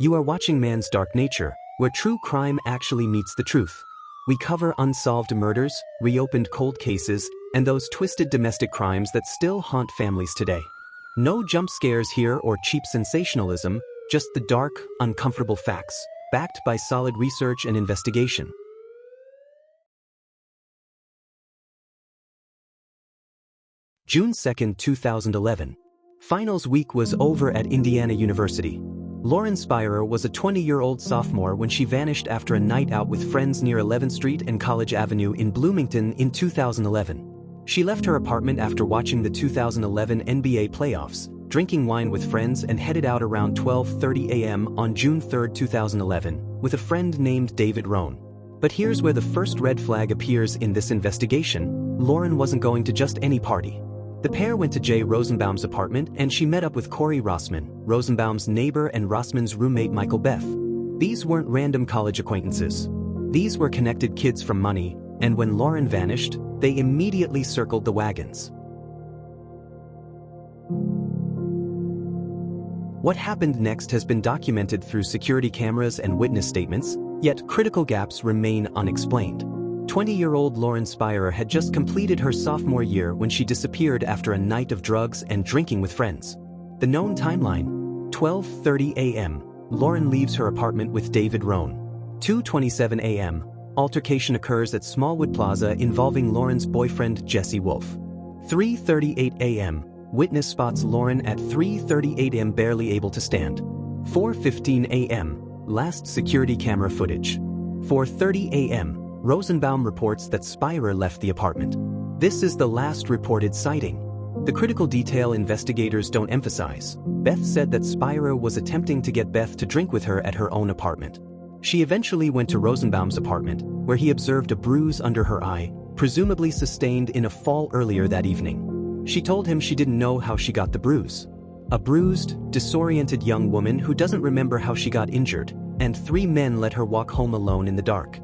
You are watching Man's Dark Nature, where true crime actually meets the truth. We cover unsolved murders, reopened cold cases, and those twisted domestic crimes that still haunt families today. No jump scares here or cheap sensationalism, just the dark, uncomfortable facts, backed by solid research and investigation. June 2, 2011. Finals week was over at Indiana University. Lauren Spierer was a 20-year-old sophomore when she vanished after a night out with friends near 11th Street and College Avenue in Bloomington in 2011. She left her apartment after watching the 2011 NBA playoffs, drinking wine with friends, and headed out around 12:30 a.m. on June 3, 2011, with a friend named David Rohn. But here's where the first red flag appears in this investigation. Lauren wasn't going to just any party. The pair went to Jay Rosenbaum's apartment and she met up with Corey Rossman, Rosenbaum's neighbor and Rossman's roommate Michael Beth. These weren't random college acquaintances. These were connected kids from money, and when Lauren vanished, they immediately circled the wagons. What happened next has been documented through security cameras and witness statements, yet critical gaps remain unexplained. 20-year-old Lauren Spierer had just completed her sophomore year when she disappeared after a night of drugs and drinking with friends. The known timeline: 12:30 a.m., Lauren leaves her apartment with David Rohn. 2:27 a.m., altercation occurs at Smallwood Plaza involving Lauren's boyfriend Jesse Wolfe. 3:38 a.m., witness spots Lauren at 3:38 a.m. barely able to stand. 4:15 a.m., last security camera footage. 4:30 a.m., Rosenbaum reports that Spierer left the apartment. This is the last reported sighting. The critical detail investigators don't emphasize: Beth said that Spierer was attempting to get Beth to drink with her at her own apartment. She eventually went to Rosenbaum's apartment, where he observed a bruise under her eye, presumably sustained in a fall earlier that evening. She told him she didn't know how she got the bruise. A bruised, disoriented young woman who doesn't remember how she got injured, and 3 men let her walk home alone in the dark.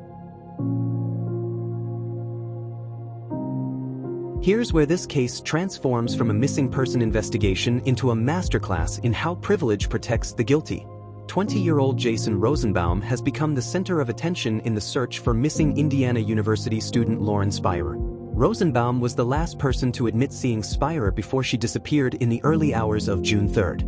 Here's where this case transforms from a missing person investigation into a masterclass in how privilege protects the guilty. 20-year-old Jason Rosenbaum has become the center of attention in the search for missing Indiana University student Lauren Spierer. Rosenbaum was the last person to admit seeing Spierer before she disappeared in the early hours of June 3.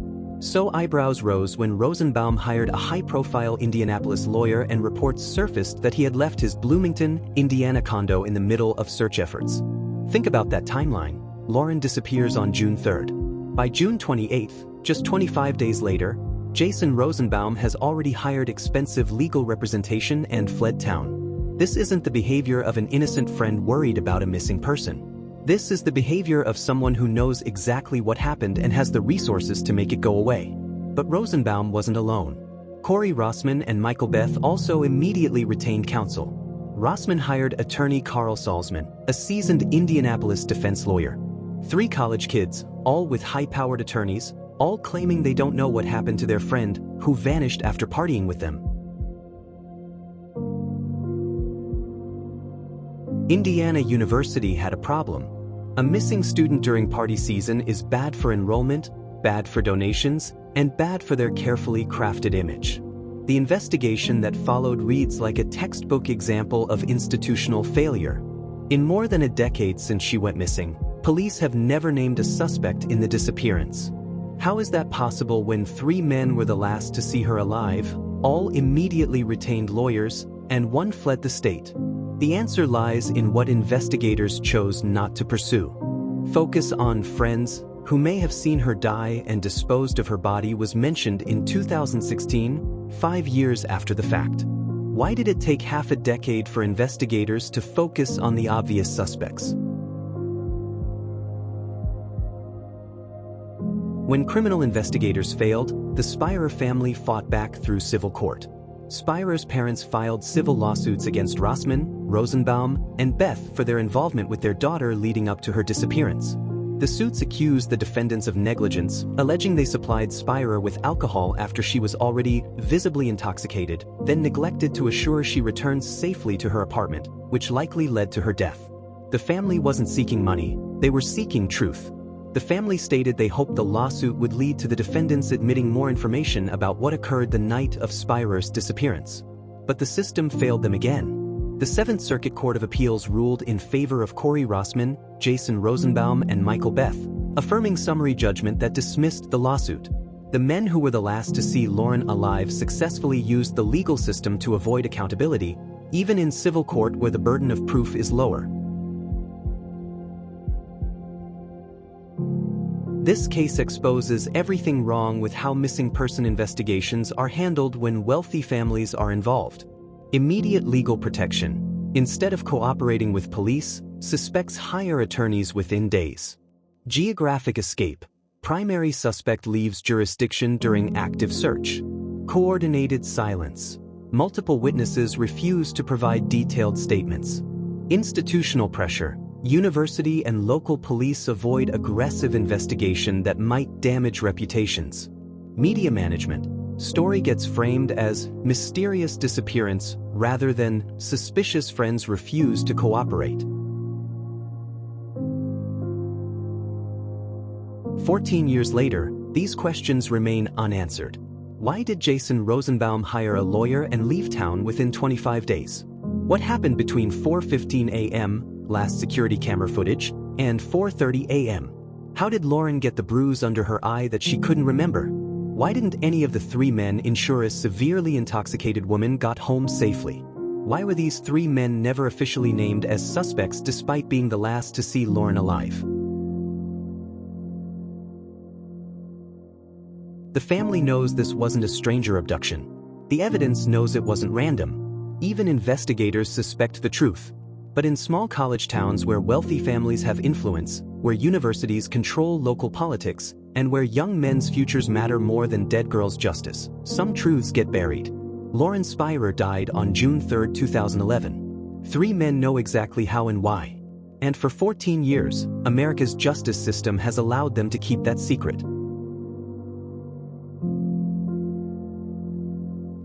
So eyebrows rose when Rosenbaum hired a high-profile Indianapolis lawyer and reports surfaced that he had left his Bloomington, Indiana condo in the middle of search efforts. Think about that timeline. Lauren disappears on June 3. By June 28, just 25 days later, Jason Rosenbaum has already hired expensive legal representation and fled town. This isn't the behavior of an innocent friend worried about a missing person. This is the behavior of someone who knows exactly what happened and has the resources to make it go away. But Rosenbaum wasn't alone. Corey Rossman and Michael Beth also immediately retained counsel. Rossman hired attorney Carl Salzman, a seasoned Indianapolis defense lawyer. 3 college kids, all with high-powered attorneys, all claiming they don't know what happened to their friend, who vanished after partying with them. Indiana University had a problem. A missing student during party season is bad for enrollment, bad for donations, and bad for their carefully crafted image. The investigation that followed reads like a textbook example of institutional failure. In more than a decade since she went missing, police have never named a suspect in the disappearance. How is that possible when 3 men were the last to see her alive, all immediately retained lawyers, and 1 fled the state? The answer lies in what investigators chose not to pursue. Focus on friends who may have seen her die and disposed of her body was mentioned in 2016, 5 years after the fact. Why did it take half a decade for investigators to focus on the obvious suspects? When criminal investigators failed, the Spierer family fought back through civil court. Spierer's parents filed civil lawsuits against Rossman, Rosenbaum, and Beth for their involvement with their daughter leading up to her disappearance. The suits accused the defendants of negligence, alleging they supplied Spierer with alcohol after she was already visibly intoxicated, then neglected to assure she returned safely to her apartment, which likely led to her death. The family wasn't seeking money, they were seeking truth. The family stated they hoped the lawsuit would lead to the defendants admitting more information about what occurred the night of Spierer's disappearance. But the system failed them again. The Seventh Circuit Court of Appeals ruled in favor of Corey Rossman, Jason Rosenbaum, and Michael Beth, affirming summary judgment that dismissed the lawsuit. The men who were the last to see Lauren alive successfully used the legal system to avoid accountability, even in civil court where the burden of proof is lower. This case exposes everything wrong with how missing person investigations are handled when wealthy families are involved. Immediate legal protection. Instead of cooperating with police, suspects hire attorneys within days. Geographic escape. Primary suspect leaves jurisdiction during active search. Coordinated silence. Multiple witnesses refuse to provide detailed statements. Institutional pressure. University and local police avoid aggressive investigation that might damage reputations. Media management. Story gets framed as mysterious disappearance rather than suspicious friends refuse to cooperate. 14 years later, these questions remain unanswered. Why did Jason Rosenbaum hire a lawyer and leave town within 25 days? What happened between 4:15 a.m., last security camera footage, and 4:30 a.m.? How did Lauren get the bruise under her eye that she couldn't remember? Why didn't any of the three men ensure a severely intoxicated woman got home safely? Why were these three men never officially named as suspects despite being the last to see Lauren alive? The family knows this wasn't a stranger abduction. The evidence knows it wasn't random. Even investigators suspect the truth. But in small college towns where wealthy families have influence, where universities control local politics, and where young men's futures matter more than dead girls' justice, some truths get buried. Lauren Spierer died on June 3, 2011. Three men know exactly how and why. And for 14 years, America's justice system has allowed them to keep that secret.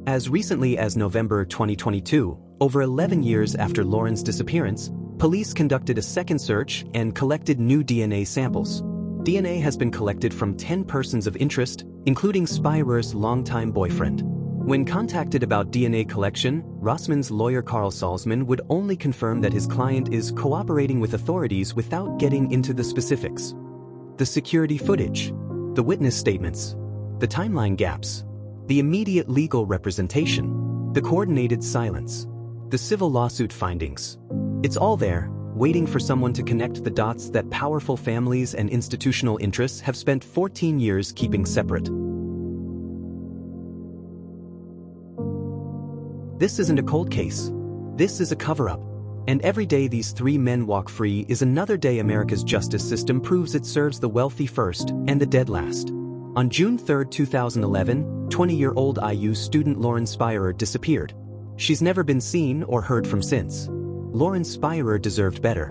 As recently as November 2022, over 11 years after Lauren's disappearance, police conducted a second search and collected new DNA samples. DNA has been collected from 10 persons of interest, including Spierer's longtime boyfriend. When contacted about DNA collection, Rossman's lawyer Carl Salzman would only confirm that his client is cooperating with authorities without getting into the specifics. The security footage, the witness statements, the timeline gaps, the immediate legal representation, the coordinated silence, the civil lawsuit findings. It's all there, waiting for someone to connect the dots that powerful families and institutional interests have spent 14 years keeping separate. This isn't a cold case. This is a cover-up. And every day these three men walk free is another day America's justice system proves it serves the wealthy first and the dead last. On June 3, 2011, 20-year-old IU student Lauren Spierer disappeared. She's never been seen or heard from since. Lauren Spierer deserved better.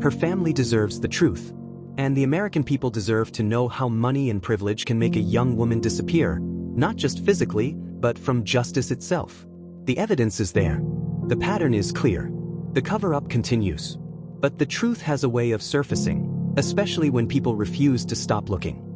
Her family deserves the truth. And the American people deserve to know how money and privilege can make a young woman disappear, not just physically, but from justice itself. The evidence is there. The pattern is clear. The cover-up continues. But the truth has a way of surfacing, especially when people refuse to stop looking.